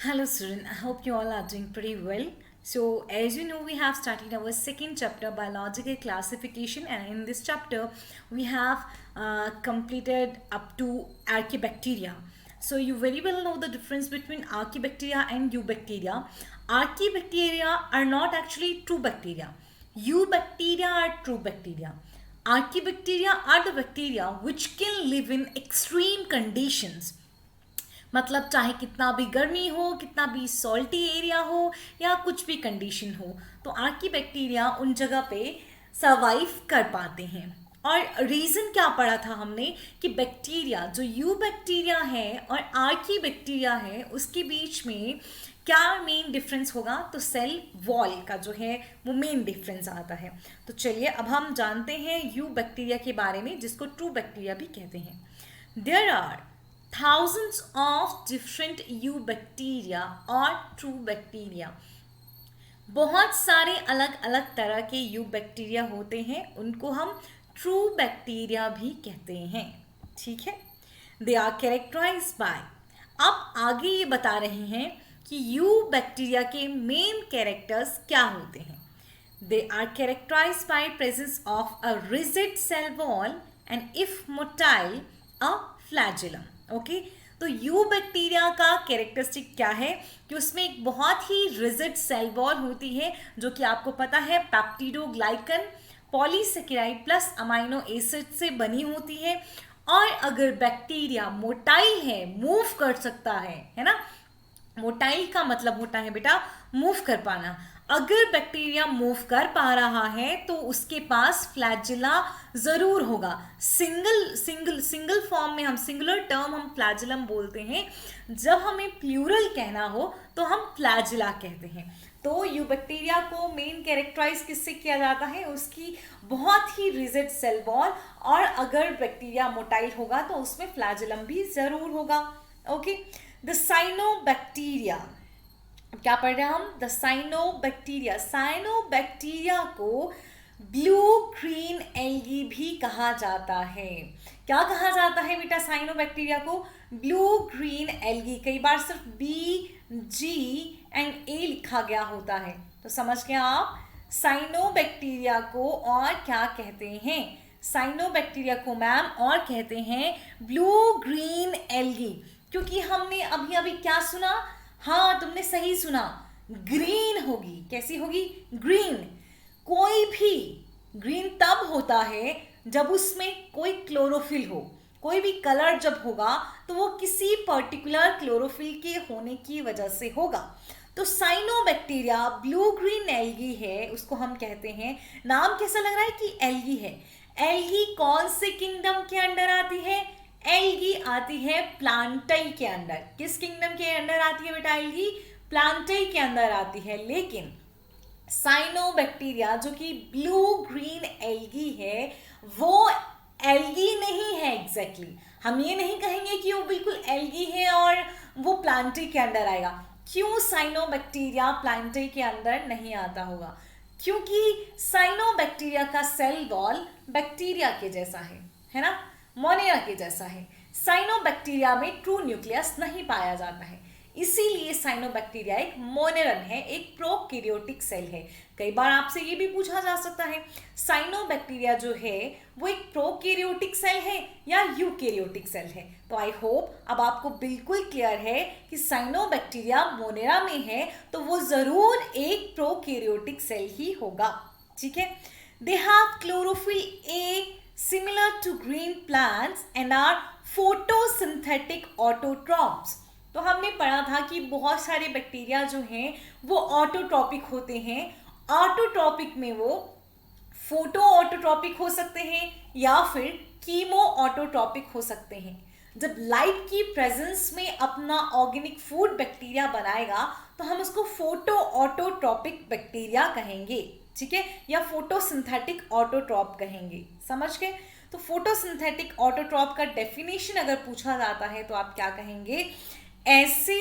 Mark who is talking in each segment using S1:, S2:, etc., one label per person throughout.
S1: Hello, student. I hope you all are doing pretty well. So, as you know, we have started our second chapter, biological classification, and in this chapter, we have completed up to archaebacteria. So, you very well know the difference between archaebacteria and eubacteria. Archaebacteria are not actually true bacteria. Eubacteria are true bacteria. Archaebacteria are the bacteria which can live in extreme conditions, मतलब चाहे कितना भी गर्मी हो, कितना भी salty area हो या कुछ भी कंडीशन हो, तो आर्की बैक्टीरिया उन जगह पे सर्वाइव कर पाते हैं। और रीज़न क्या पढ़ा था हमने कि बैक्टीरिया जो यू बैक्टीरिया है और आर्की बैक्टीरिया है उसके बीच में क्या मेन डिफरेंस होगा, तो सेल वॉल का जो है वो मेन डिफरेंस आता है। तो चलिए अब हम जानते हैं यू बैक्टीरिया के बारे में, जिसको ट्रू बैक्टीरिया भी कहते हैं। There are thousands of different eubacteria और true bacteria। बहुत सारे अलग अलग तरह के यूबैक्टीरिया होते हैं, उनको हम ट्रू बैक्टीरिया भी कहते हैं। ठीक है, दे आर कैरेक्टराइज बाय। अब आगे ये बता रहे हैं कि यू बैक्टीरिया के मेन कैरेक्टर्स क्या होते हैं। They are characterize by presence of a rigid cell wall and if motile a flagellum. Okay, तो यू बैक्टीरिया का कैरेक्टरिस्टिक क्या है कि उसमें एक बहुत ही रिजिड सेल वॉल होती है, जो कि आपको पता है peptidoglycan polysaccharide plus amino acid से बनी होती है। और अगर बैक्टीरिया मोटाइल है, मूव कर सकता है ना। मोटाइल का मतलब होता है बेटा मूव कर पाना। अगर बैक्टीरिया मूव कर पा रहा है तो उसके पास फ्लैजिला जरूर होगा। सिंगल फॉर्म में हम सिंगुलर टर्म हम फ्लैजिलम बोलते हैं। जब हमें प्लूरल कहना हो तो हम फ्लैजिला कहते हैं। तो यू बैक्टीरिया को मेन कैरेक्टराइज किससे किया जाता है, उसकी बहुत ही रिजिड सेल वॉल, और अगर बैक्टीरिया मोटाइल होगा तो उसमें फ्लैजिलम भी जरूर होगा। ओके, द साइनोबैक्टीरिया, क्या पढ़ रहे हैं हम, द साइनोबैक्टीरिया। साइनोबैक्टीरिया को ब्लू ग्रीन एल्गी भी कहा जाता है। क्या कहा जाता है बेटा साइनोबैक्टीरिया को, ब्लू ग्रीन एल्गी। कई बार सिर्फ बी जी एंड ए लिखा गया होता है, तो समझ गए आप। साइनोबैक्टीरिया को और क्या कहते हैं, साइनोबैक्टीरिया को मैम और कहते हैं ब्लू ग्रीन एल्गी, क्योंकि हमने अभी अभी क्या सुना, हाँ तुमने सही सुना, ग्रीन होगी। कैसी होगी, ग्रीन। कोई भी ग्रीन तब होता है जब उसमें कोई क्लोरोफिल हो। कोई भी कलर जब होगा तो वो किसी पर्टिकुलर क्लोरोफिल के होने की वजह से होगा। तो साइनोबैक्टीरिया ब्लू ग्रीन एल्गी है, उसको हम कहते हैं। नाम कैसा लग रहा है कि एल्गी है। एल्गी कौन से किंगडम के अंडर आती है, एल्गी आती है प्लांटाई के अंदर। किस किंगडम के अंदर आती है बेटा एल्गी, प्लांटाई के अंदर आती है। लेकिन साइनोबैक्टीरिया जो कि ब्लू ग्रीन एल्गी है वो एल्गी नहीं है एग्जैक्टली। हम ये नहीं कहेंगे कि वो बिल्कुल एल्गी है और वो प्लांटाई के अंदर आएगा। क्यों साइनोबैक्टीरिया प्लांटाई के अंदर नहीं आता होगा, क्योंकि साइनोबैक्टीरिया का सेल वॉल बैक्टीरिया के जैसा है ना, मोनेरा के जैसा है। साइनोबैक्टीरिया में ट्रू न्यूक्लियस नहीं पाया जाता है, इसीलिए साइनोबैक्टीरिया एक मोनेरन है, एक प्रोकैरियोटिक सेल है। कई बार आपसे ये भी पूछा जा सकता है साइनोबैक्टीरिया जो है वो एक प्रोकैरियोटिक सेल है या यूकैरियोटिक सेल है। तो आई होप अब आपको बिल्कुल क्लियर है कि साइनोबैक्टीरिया मोनेरा में है तो वो जरूर एक प्रोकैरियोटिक सेल ही होगा। ठीक है, they have chlorophyll A similar to green plants and are photosynthetic autotrophs। तो हमने पढ़ा था कि बहुत सारे बैक्टीरिया जो हैं वो ऑटोट्रॉपिक होते हैं। ऑटोट्रॉपिक में वो फोटो ऑटोट्रॉपिक हो सकते हैं या फिर कीमो ऑटोट्रॉपिक हो सकते हैं। जब लाइट की प्रेजेंस में अपना ऑर्गेनिक फूड बैक्टीरिया बनाएगा तो हम उसको फोटो ऑटोट्रॉपिक बैक्टीरिया कहेंगे। ठीक है, या फोटोसिंथेटिक ऑटोट्रॉप कहेंगे। समझ गए। तो फोटोसिंथेटिक ऑटोट्रॉप का डेफिनेशन अगर पूछा जाता है तो आप क्या कहेंगे, ऐसे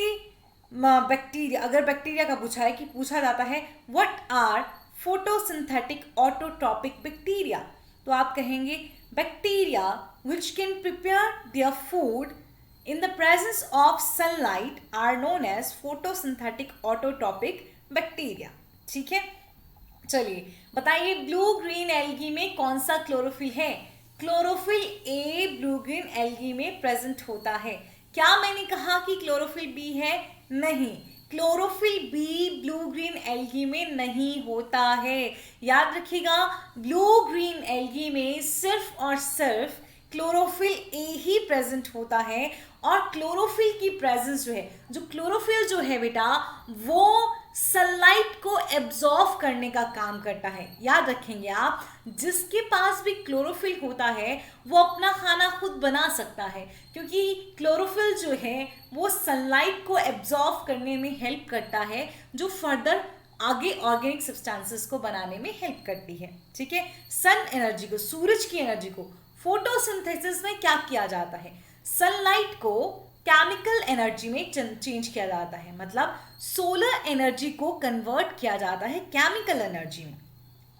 S1: बैक्टीरिया, अगर बैक्टीरिया का पूछा जाता है what are photosynthetic autotrophic bacteria, तो आप कहेंगे bacteria which can prepare their food in the presence of sunlight are known as photosynthetic autotrophic bacteria. ठीक है, चलिए बताइए ब्लू ग्रीन एल्गी में कौन सा क्लोरोफिल है? Chlorophyll A blue green algae में प्रेजेंट होता है। क्या मैंने कहा कि क्लोरोफिल बी है? नहीं, chlorophyll B blue green algae में नहीं होता है। याद रखिएगा, ब्लू ग्रीन एल्गी में सिर्फ और सिर्फ क्लोरोफिल ए ही प्रेजेंट होता है। और क्लोरोफिल की प्रेजेंस जो है, जो क्लोरोफिल जो है बेटा, वो सनलाइट को एब्जॉर्ब करने का काम करता है। याद रखेंगे आप, जिसके पास भी क्लोरोफिल होता है वो अपना खाना खुद बना सकता है, क्योंकि क्लोरोफिल जो है वो सनलाइट को एब्जॉर्ब करने में हेल्प करता है, जो फर्दर आगे ऑर्गेनिक सब्सटेंसेस को बनाने में हेल्प करती है। ठीक है, सन एनर्जी को, सूरज की एनर्जी को फोटोसिंथेसिस में क्या किया जाता है? सनलाइट को केमिकल एनर्जी में चेंज किया जाता है, मतलब सोलर एनर्जी को कन्वर्ट किया जाता है केमिकल एनर्जी में।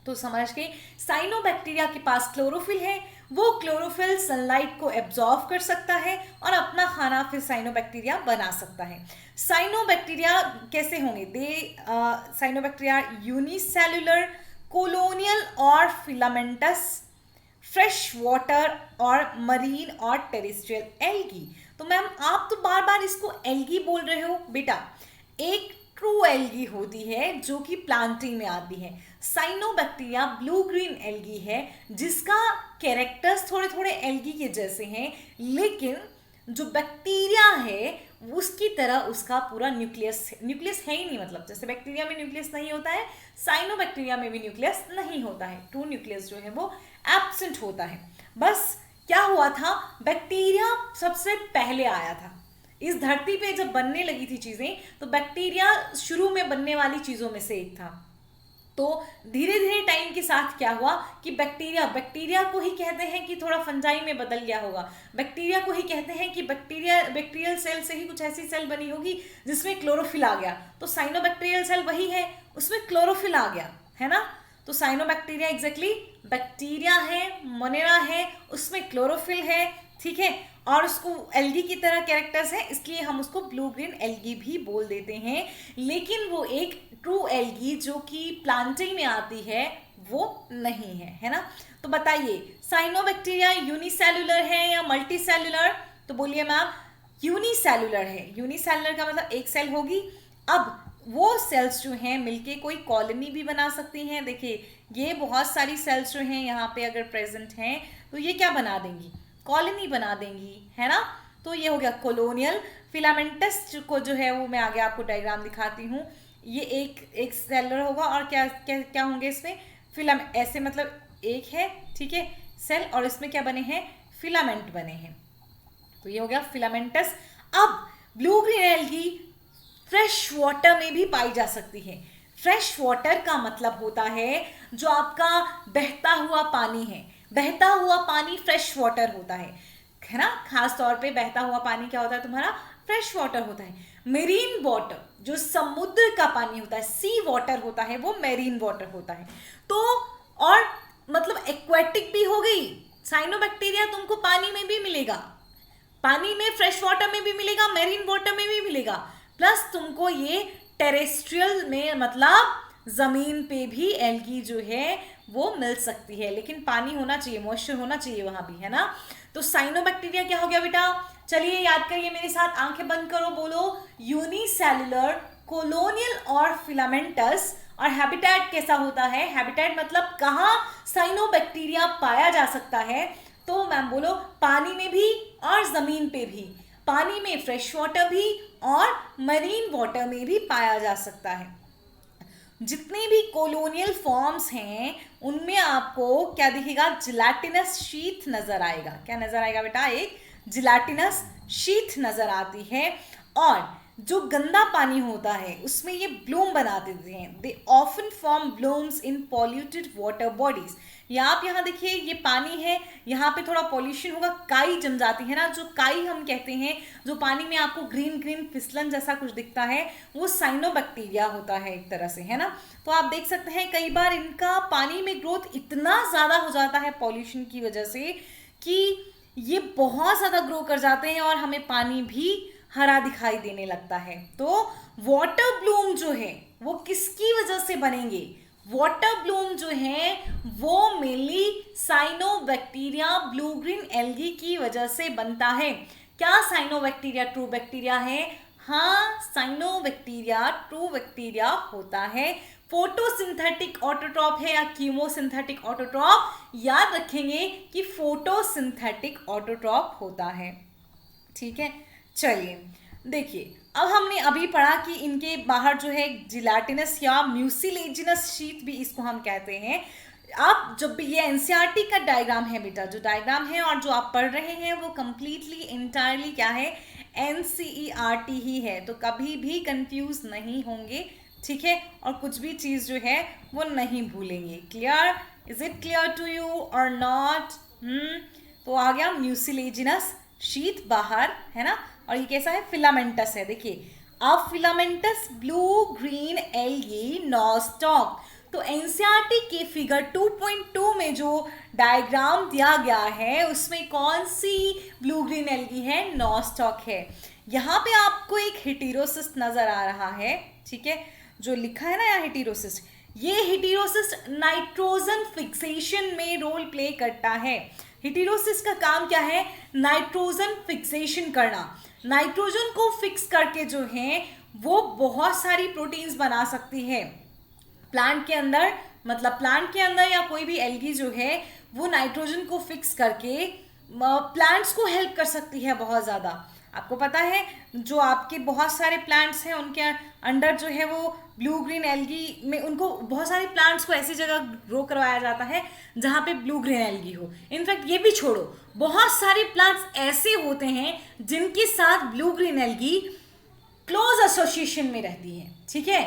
S1: तो समझ के, साइनोबैक्टीरिया के पास क्लोरोफिल है, वो क्लोरोफिल सनलाइट को एब्जॉर्ब कर सकता है और अपना खाना फिर साइनोबैक्टीरिया बना सकता है। साइनोबैक्टीरिया कैसे होंगे? साइनोबैक्टीरिया यूनिसेल्युलर, कोलोनियल और फिलामेंटस, फ्रेश वाटर और मरीन और टेरेस्ट्रियल एल्गी। तो मैम आप तो बार बार इसको एल्गी बोल रहे हो। बेटा, एक ट्रू एल्गी होती है जो कि प्लांटिंग में आती है। साइनोबैक्टीरिया ब्लू ग्रीन एल्गी है जिसका कैरेक्टर्स थोड़े थोड़े एल्गी के जैसे हैं, लेकिन जो बैक्टीरिया है उसकी तरह उसका पूरा न्यूक्लियस है ही नहीं। मतलब जैसे बैक्टीरिया में न्यूक्लियस नहीं होता है, साइनोबैक्टीरिया में भी न्यूक्लियस नहीं होता है। ट्रू न्यूक्लियस जो है वो एब्सेंट होता है। बस क्या हुआ था, बैक्टीरिया सबसे पहले आया था इस धरती पे। जब बनने लगी थी चीजें तो बैक्टीरिया शुरू में बनने वाली चीजों में से एक था। तो धीरे धीरे टाइम के साथ क्या हुआ कि बैक्टीरिया को ही कहते हैं कि थोड़ा फंजाई में बदल गया होगा। बैक्टीरिया को ही कहते हैं कि बैक्टीरियल सेल से ही कुछ ऐसी सेल बनी होगी जिसमें क्लोरोफिल आ गया। तो साइनोबैक्टीरियल सेल वही है, उसमें क्लोरोफिल आ गया, है ना। तो साइनोबैक्टीरिया एग्जैक्टली बैक्टीरिया है, मोनेरा है, उसमें क्लोरोफिल है। ठीक है, और उसको एल्गी की तरह कैरेक्टर्स हैं, इसलिए हम उसको ब्लू ग्रीन एल्गी भी बोल देते हैं। लेकिन वो एक ट्रू एल्गी जो कि प्लांटिंग में आती है वो नहीं है, है ना। तो बताइए साइनोबैक्टीरिया यूनिसेल्युलर है या मल्टीसेल्युलर? तो बोलिए मैम, यूनिसेल्युलर है। यूनिसेल्युलर का मतलब एक सेल होगी। अब वो सेल्स जो हैं मिलके कोई कॉलोनी भी बना सकती हैं। देखिए ये बहुत सारी सेल्स जो हैं यहाँ पे अगर प्रेजेंट हैं तो ये क्या बना देंगी? कॉलोनी बना देंगी, है ना। तो ये हो गया कोलोनियल। फिलामेंटस को जो है वो मैं आगे आपको डायग्राम दिखाती हूँ। ये एक सेलर होगा और क्या क्या क्या होंगे इसमें? फिलामेंट, ऐसे मतलब एक है, ठीक है, सेल, और इसमें क्या बने हैं? फिलामेंट बने हैं। तो ये हो गया फिलामेंटस। अब blue green algae fresh water में भी पाई जा सकती है। फ्रेश वाटर का मतलब होता है जो आपका बहता हुआ पानी है। बहता हुआ पानी फ्रेश वाटर होता है ना। खास तौर पे बहता हुआ पानी क्या होता है तुम्हारा? फ्रेश वाटर होता है। मेरीन वाटर जो समुद्र का पानी होता है, सी वाटर होता है, वो मेरीन वाटर होता है। तो और मतलब एक्वेटिक भी हो गई। साइनोबैक्टीरिया तुमको पानी में भी मिलेगा, पानी में फ्रेश वाटर में भी मिलेगा, मेरीन वाटर में भी मिलेगा, प्लस तुमको ये टेरेस्ट्रियल में मतलब जमीन पे भी एल्गी जो है वो मिल सकती है, लेकिन पानी होना चाहिए, मॉइस्चर होना चाहिए वहां भी, है ना। तो साइनोबैक्टीरिया क्या हो गया बेटा? चलिए याद करिए मेरे साथ, आंखें बंद करो, बोलो यूनिसेल्युलर, कोलोनियल और फिलामेंटस। और हैबिटेट कैसा होता है? हैबिटेट मतलब कहाँ साइनोबैक्टीरिया पाया जा सकता है? तो मैम बोलो पानी में भी और जमीन पे भी। पानी में फ्रेश वाटर भी और मरीन वाटर में भी पाया जा सकता है। जितने भी कोलोनियल फॉर्म्स हैं उनमें आपको क्या दिखेगा? जिलेटिनस शीथ नजर आएगा। क्या नजर आएगा बेटा? एक जिलेटिनस शीथ नजर आती है। और जो गंदा पानी होता है उसमें ये ब्लूम बना देते हैं। They often form blooms in polluted water bodies. या आप यहाँ देखिए, ये पानी है, यहाँ पे थोड़ा पॉल्यूशन होगा, काई जम जाती है ना। जो काई हम कहते हैं, जो पानी में आपको ग्रीन ग्रीन फिसलन जैसा कुछ दिखता है, वो साइनोबैक्टीरिया होता है एक तरह से, है ना। तो आप देख सकते हैं कई बार इनका पानी में ग्रोथ इतना ज़्यादा हो जाता है पॉल्यूशन की वजह से कि ये बहुत ज़्यादा ग्रो कर जाते हैं और हमें पानी भी हरा दिखाई देने लगता है। तो वाटर ब्लूम जो है वो किसकी वजह से बनेंगे? वाटर ब्लूम जो है वो mainly cyanobacteria blue green algae की वजह से बनता है। क्या साइनोबैक्टीरिया ट्रू बैक्टीरिया है? हाँ, साइनोबैक्टीरिया ट्रू बैक्टीरिया होता है। फोटोसिंथेटिक ऑटोट्रॉप है या कीमोसिंथेटिक ऑटोट्रॉप? याद रखेंगे कि फोटोसिंथेटिक ऑटोट्रॉप होता है। ठीक है, चलिए देखिए, अब हमने अभी पढ़ा कि इनके बाहर जो है जिलाटिनस या म्यूसिलेजिनस शीट भी इसको हम कहते हैं। आप जब भी ये एनसीईआरटी का डायग्राम है बेटा, जो डायग्राम है और जो आप पढ़ रहे हैं वो कंप्लीटली इंटायरली क्या है? एनसीईआरटी ही है, तो कभी भी कंफ्यूज नहीं होंगे। ठीक है, और कुछ भी चीज़ जो है वो नहीं भूलेंगे। Clear? Is it clear to you और नॉट? तो आ गया म्यूसिलेजिनस शीट बाहर, है ना। और ये कैसा है? फिलामेंटस है। देखिए, अब filamentous blue green algae nostoc. तो एनसीईआरटी के फिगर 2.2 में जो डायग्राम दिया गया है उसमें कौन सी ब्लू ग्रीन एल्गी है? नॉस्टॉक है। यहाँ पे आपको एक हेटेरोसिस्ट नजर आ रहा है। ठीक है, जो लिखा है ना यहाँ हेटेरोसिस्ट, ये हेटेरोसिस्ट नाइट्रोजन फिक्सेशन में रोल प्ले करता है। हेटेरोसिस्ट का काम क्या है? नाइट्रोजन फिक्सेशन करना। नाइट्रोजन को फिक्स करके जो है वो बहुत सारी प्रोटीन्स बना सकती है प्लांट के अंदर। मतलब प्लांट के अंदर या कोई भी एल्गी जो है वो नाइट्रोजन को फिक्स करके प्लांट्स को हेल्प कर सकती है बहुत ज़्यादा। आपको पता है जो आपके बहुत सारे प्लांट्स हैं उनके अंडर जो है वो ब्लू ग्रीन एल्गी में उनको बहुत सारे प्लांट्स को ऐसी जगह ग्रो करवाया जाता है जहाँ पे ब्लू ग्रीन एल्गी हो। इनफैक्ट ये भी छोड़ो, बहुत सारे प्लांट्स ऐसे होते हैं जिनके साथ blue green algae close association में रहती है। ठीक है,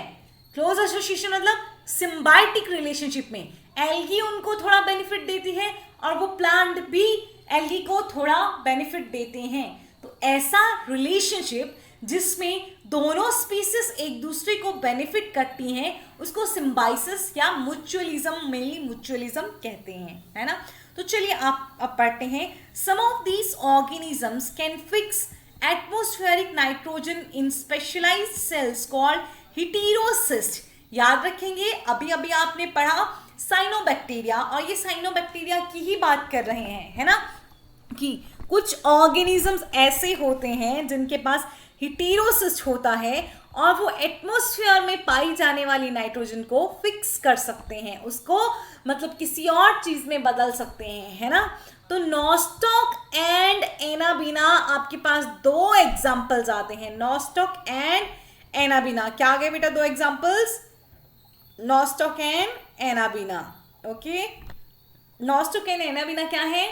S1: क्लोज एसोसिएशन मतलब सिम्बायोटिक रिलेशनशिप में एल्गी उनको थोड़ा बेनिफिट देती है और वो प्लांट भी एल्गी को थोड़ा बेनिफिट देते हैं। तो ऐसा रिलेशनशिप जिसमें दोनों स्पीसीज एक दूसरे को बेनिफिट करती हैं उसको सिम्बाइसिस या म्यूचुअलिज्म, मेनली म्यूचुअलिज्म कहते हैं, है ना। तो चलिए आप अब पढ़ते हैं। Some of these organisms can fix atmospheric nitrogen in specialised cells called heterocyst. याद रखेंगे, अभी अभी आपने पढ़ा साइनोबैक्टीरिया, और ये साइनोबैक्टीरिया की ही बात कर रहे हैं, है ना, कि कुछ ऑर्गेनिजम्स ऐसे होते हैं जिनके पास हेटेरोसिस्ट होता है और वो एटमॉस्फेयर में पाई जाने वाली नाइट्रोजन को फिक्स कर सकते हैं, उसको मतलब किसी और चीज में बदल सकते हैं, है ना। तो नॉस्टॉक एंड एनाबिना आपके पास दो एग्जाम्पल्स आते हैं। नॉस्टॉक एंड एनाबिना क्या आ गए बेटा? दो examples, nostoc and Anabaena. Okay, nostoc and Anabaena क्या है?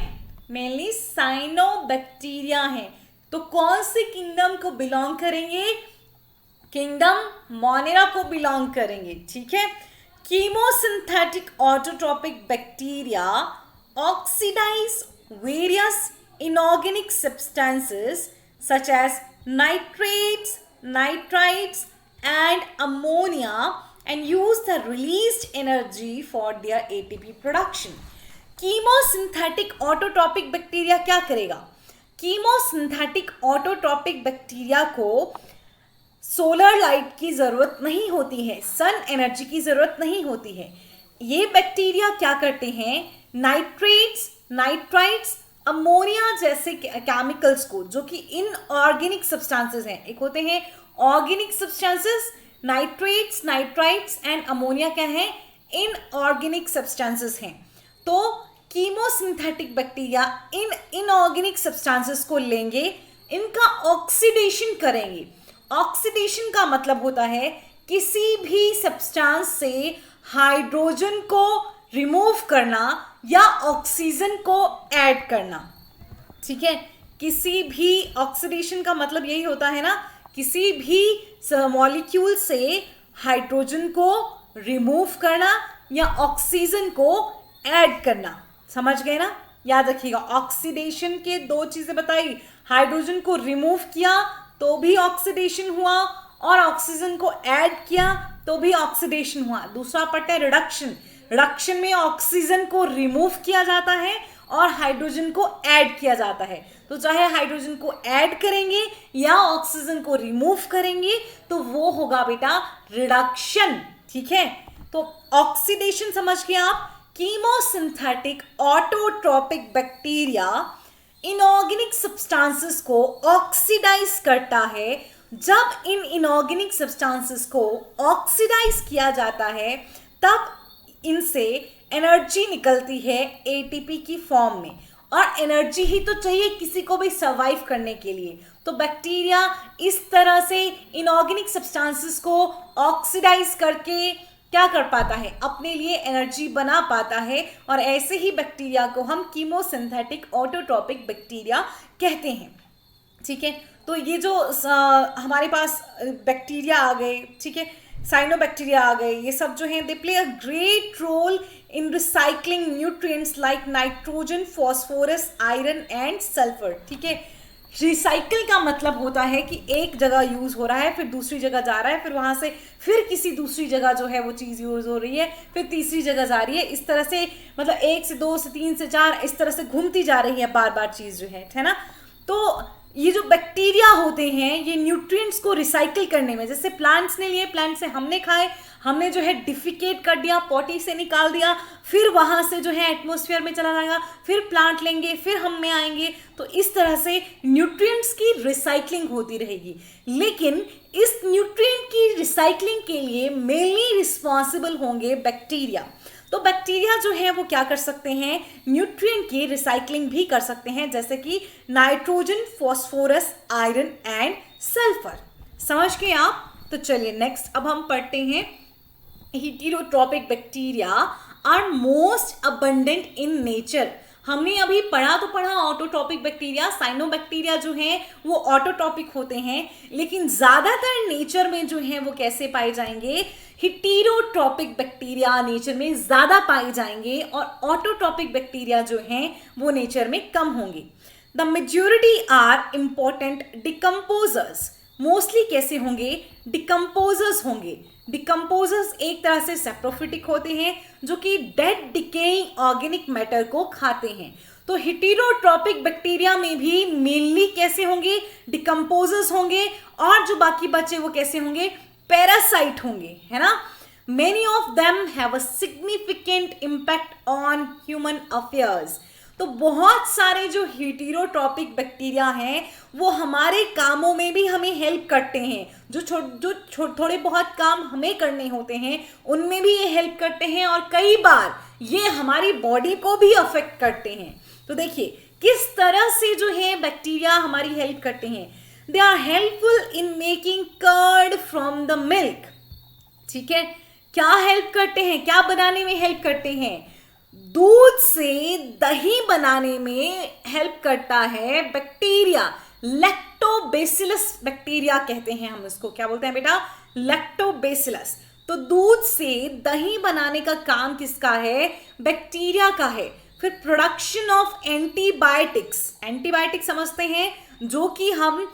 S1: मेनली साइनोबैक्टीरिया है। तो कौन से किंगडम को बिलोंग करेंगे? किंगडम मोनेरा को बिलोंग करेंगे। ठीक है, chemosynthetic autotrophic bacteria oxidise various inorganic substances such as nitrates, nitrites and ammonia and use the released energy for their ATP production. Chemosynthetic autotrophic bacteria क्या करेगा? कीमोसिंथेटिक ऑटोट्रोपिक बैक्टीरिया को solar light की जरूरत नहीं होती है, सन एनर्जी की जरूरत नहीं होती है। ये बैक्टीरिया क्या करते हैं? नाइट्रेट्स, नाइट्राइट्स, अमोनिया जैसे केमिकल्स को, जो कि इनऑर्गेनिक सब्सटेंसेस हैं, एक होते हैं organic substances, nitrates, nitrites and ammonia क्या है? इनऑर्गेनिक सब्सटेंसेस हैं। तो कीमोसिंथेटिक बैक्टीरिया इन इनऑर्गेनिक सब्सटेंसेस को लेंगे, इनका ऑक्सीडेशन करेंगे। ऑक्सीडेशन का मतलब होता है किसी भी सब्सटेंस से हाइड्रोजन को रिमूव करना या ऑक्सीजन को ऐड करना। ठीक है, किसी भी ऑक्सीडेशन का मतलब यही होता है ना, किसी भी मॉलिक्यूल से हाइड्रोजन को रिमूव करना या ऑक्सीजन को ऐड करना। समझ गए ना? याद रखिएगा, ऑक्सीडेशन के दो चीजें बताई, हाइड्रोजन को रिमूव किया तो भी ऑक्सीडेशन हुआ और ऑक्सीजन को ऐड किया तो भी ऑक्सीडेशन हुआ। दूसरा पढ़ते हैं रिडक्शन। रिडक्शन में ऑक्सीजन को रिमूव किया जाता है और हाइड्रोजन को ऐड किया जाता है। तो चाहे हाइड्रोजन को ऐड करेंगे या ऑक्सीजन को रिमूव करेंगे तो वो होगा बेटा रिडक्शन। ठीक है, तो ऑक्सीडेशन समझ गए आप। Chemosynthetic autotrophic bacteria inorganic substances को ऑक्सीडाइज करता है। जब इन इनऑर्गेनिक सब्सटेंसेस को ऑक्सीडाइज किया जाता है तब इनसे एनर्जी निकलती है एटीपी की फॉर्म में, और एनर्जी ही तो चाहिए किसी को भी सर्वाइव करने के लिए। तो बैक्टीरिया इस तरह से इनऑर्गेनिक सब्सटेंसेस को ऑक्सीडाइज करके क्या कर पाता है, अपने लिए एनर्जी बना पाता है, और ऐसे ही बैक्टीरिया को हम कीमोसिंथेटिक ऑटोट्रोपिक बैक्टीरिया कहते हैं। ठीक है, तो ये जो हमारे पास बैक्टीरिया आ गए, ठीक है, साइनोबैक्टीरिया आ गए, ये सब जो हैं they play a great role in recycling nutrients like nitrogen, phosphorus, iron and sulphur. ठीक है, रिसाइकिल का मतलब होता है कि एक जगह यूज हो रहा है, फिर दूसरी जगह जा रहा है, फिर वहां से फिर किसी दूसरी जगह जो है वो चीज यूज हो रही है, फिर तीसरी जगह जा रही है। इस तरह से मतलब 1 से 2 से 3 से 4 इस तरह से घूमती जा रही है बार बार चीज जो है ना। तो ये जो बैक्टीरिया होते हैं ये न्यूट्रिएंट्स को रिसाइकिल करने में, जैसे प्लांट्स ने लिए, प्लांट से हमने खाए, हमने जो है डिफिकेट कर दिया, पॉटी से निकाल दिया, फिर वहां से जो है एटमॉस्फेयर में चला जाएगा, फिर प्लांट लेंगे, फिर हम में आएंगे। तो इस तरह से न्यूट्रिएंट्स की रिसाइकलिंग होती रहेगी। लेकिन इस न्यूट्रिएंट की रिसाइकलिंग के लिए मेनली रिस्पॉन्सिबल होंगे बैक्टीरिया। तो बैक्टीरिया जो है वो क्या कर सकते हैं, न्यूट्रिएंट की रिसाइकलिंग भी कर सकते हैं, जैसे कि nitrogen, phosphorus, iron and sulphur. समझ गए आप। तो चलिए नेक्स्ट अब हम पढ़ते हैं heterotrophic bacteria are most abundant in nature. हमने अभी पढ़ा ऑटोट्रोपिक बैक्टीरिया, साइनोबैक्टीरिया जो हैं वो ऑटोट्रोपिक होते हैं, लेकिन ज्यादातर नेचर में जो है वो कैसे पाए जाएंगे, हेटेरोट्रोपिक बैक्टीरिया नेचर में ज्यादा पाए जाएंगे, और ऑटोट्रोपिक बैक्टीरिया जो हैं वो नेचर में कम होंगे। The majority are important decomposers. Mostly कैसे होंगे, डिकम्पोजर्स होंगे। डिकम्पोजर्स एक तरह से सेप्रोफिटिक होते हैं जो कि डेड डिकेइंग ऑर्गेनिक मैटर को खाते हैं। तो हेटेरोट्रोपिक बैक्टीरिया में भी मेनली कैसे होंगे, डिकम्पोजर्स होंगे, और जो बाकी बचे वो कैसे होंगे, पैरासाइट होंगे, है ना। Many of them have a significant impact on human affairs. तो बहुत सारे जो हेटेरोट्रोपिक बैक्टीरिया हैं वो हमारे कामों में भी हमें हेल्प करते हैं। जो थोड़े बहुत काम हमें करने होते हैं उनमें भी ये हेल्प करते हैं, और कई बार ये हमारी बॉडी को भी अफेक्ट करते हैं। तो देखिए किस तरह से जो है बैक्टीरिया हमारी हेल्प करते हैं। They are helpful in making curd from the milk. ठीक है, क्या हेल्प करते हैं, क्या बनाने में हेल्प करते हैं, दूध से दही बनाने में हेल्प करता है बैक्टीरिया, लैक्टोबैसिलस बैक्टीरिया कहते हैं हम इसको। क्या बोलते हैं बेटा, लैक्टोबैसिलस। तो दूध से दही बनाने का काम किसका है, बैक्टीरिया का है। फिर प्रोडक्शन ऑफ एंटीबायोटिक्स। एंटीबायोटिक समझते हैं, जो कि हम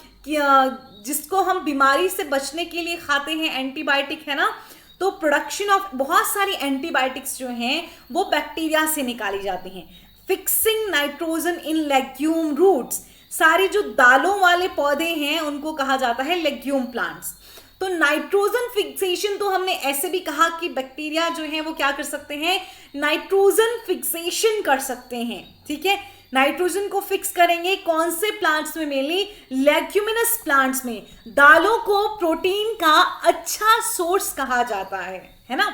S1: जिसको हम बीमारी से बचने के लिए खाते हैं, एंटीबायोटिक है ना। तो प्रोडक्शन ऑफ बहुत सारी एंटीबायोटिक्स जो हैं वो बैक्टीरिया से निकाली जाती हैं। Fixing nitrogen in legume roots. सारी जो दालों वाले पौधे हैं उनको कहा जाता है लेग्यूम प्लांट्स। तो नाइट्रोजन फिक्सेशन तो हमने ऐसे भी कहा कि बैक्टीरिया जो है वो क्या कर सकते हैं, नाइट्रोजन फिक्सेशन कर सकते हैं। ठीक है, नाइट्रोजन को फिक्स करेंगे कौन से प्लांट्स में, मेनली लेग्यूमिनस प्लांट्स में। दालों को प्रोटीन का अच्छा सोर्स कहा जाता है ना।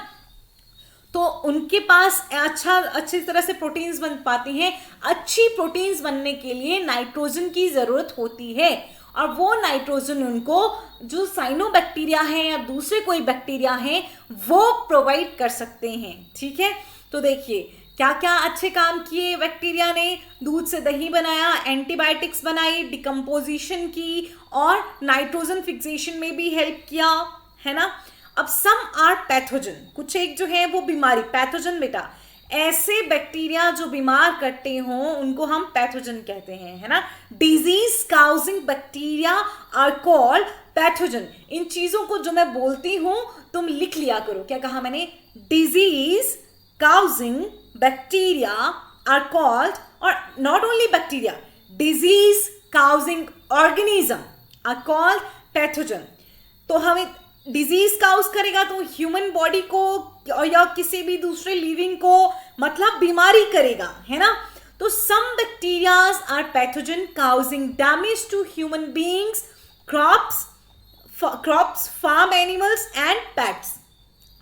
S1: तो उनके पास अच्छी तरह से प्रोटीन्स बन पाती हैं। अच्छी प्रोटीन्स बनने के लिए नाइट्रोजन की जरूरत होती है, और वो नाइट्रोजन उनको जो साइनोबैक्टीरिया हैं या दूसरे कोई बैक्टीरिया हैं वो प्रोवाइड कर सकते हैं। ठीक है, तो देखिए क्या क्या अच्छे काम किए बैक्टीरिया ने, दूध से दही बनाया, एंटीबायोटिक्स बनाई, डिकम्पोजिशन की, और नाइट्रोजन फिक्सेशन में भी हेल्प किया, है ना। अब सम आर पैथोजन, कुछ एक जो है वो बीमारी, पैथोजन बेटा ऐसे बैक्टीरिया जो बीमार करते हों उनको हम पैथोजन कहते हैं, है ना। Disease causing bacteria are called pathogen. इन चीजों को जो मैं बोलती हूं तुम लिख लिया करो। क्या कहा मैंने, disease causing bacteria are called, और not only bacteria, disease causing organism are called pathogen. तो हमें डिजीज काउज करेगा तो ह्यूमन बॉडी को या किसी भी दूसरे लिविंग को मतलब बीमारी करेगा, है ना। तो some bacterias are pathogen causing damage to human beings, crops, farm animals and pets.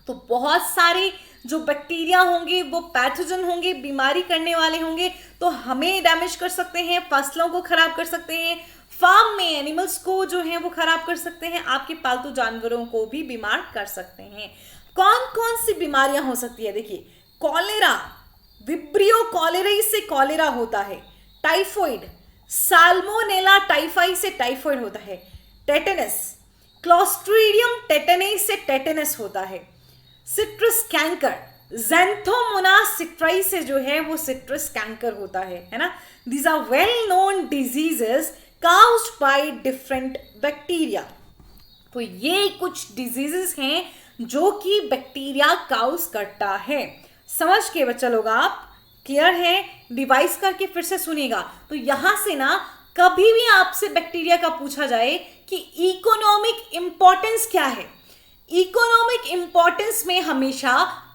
S1: तो बहुत सारे जो बैक्टीरिया होंगे वो पैथोजन होंगे, बीमारी करने वाले होंगे, तो हमें डैमेज कर सकते हैं, फसलों को खराब कर सकते हैं, फार्म में एनिमल्स को जो है वो खराब कर सकते हैं, आपके पालतू जानवरों को भी बीमार कर सकते हैं। कौन कौन सी बीमारियां हो सकती है? देखिए, कॉलेरा, विब्रियो कॉलेराई से कॉलेरा होता है, टाइफॉइड, साल्मोनेला टाइफाई से टाइफॉइड होता है, टेटनस, क्लोस्ट्रीडियम टेटनी से टेटनस होता है, सिट्रस कैंकर, ज़ैंथोमोनास सिट्राई से जो है वो सिट्रस कैंकर होता है ना। These are well known diseases caused by different bacteria। तो ये कुछ डिजीजेस हैं जो कि बैक्टीरिया काउज करता है। समझ के बच्चा लोग आप, क्लियर है? डिवाइस करके फिर से सुनिएगा। तो यहां से ना कभी भी आपसे बैक्टीरिया का पूछा जाए कि इकोनॉमिक इंपॉर्टेंस क्या है, इकोनॉमिक इंपॉर्टेंस में हमेशा